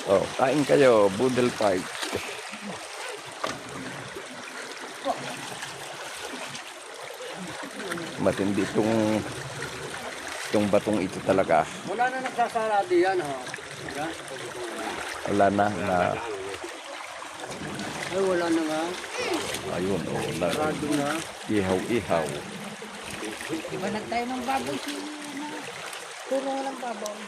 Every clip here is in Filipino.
Oh, kain kayo, Boodle Fight. Matindi itong batong ito talaga. Wala na nagsasara diyan, ha? Wala na. Ay, wala na nga. Ayun, oh, wala. Sarado na. Ihaw-ihaw. Iba na tayo ng baboy. Puro lang baboy.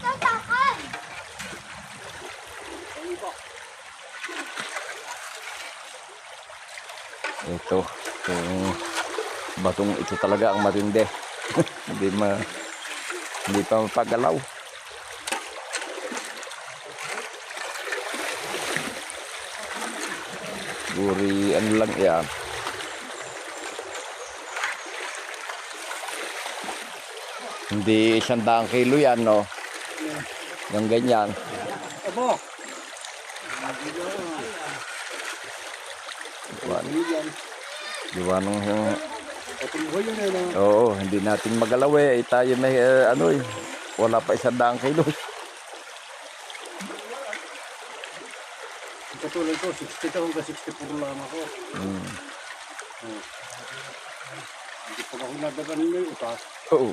Tatakan! Ito, yung batong ito talaga ang matindi. Hindi pa mapagalaw. Guri, ano lang yan. Hindi 100 kilo yan, no? Yung ganyan. Abo! Diba nung Patumboy yun eh, no? oo, hindi natin magalaw eh. Tayo may wala pa 100 kilo. Katulad ko, 60 taon ka, 64 lang ako. Hindi pa ako nadagan nila yung utas. Oo.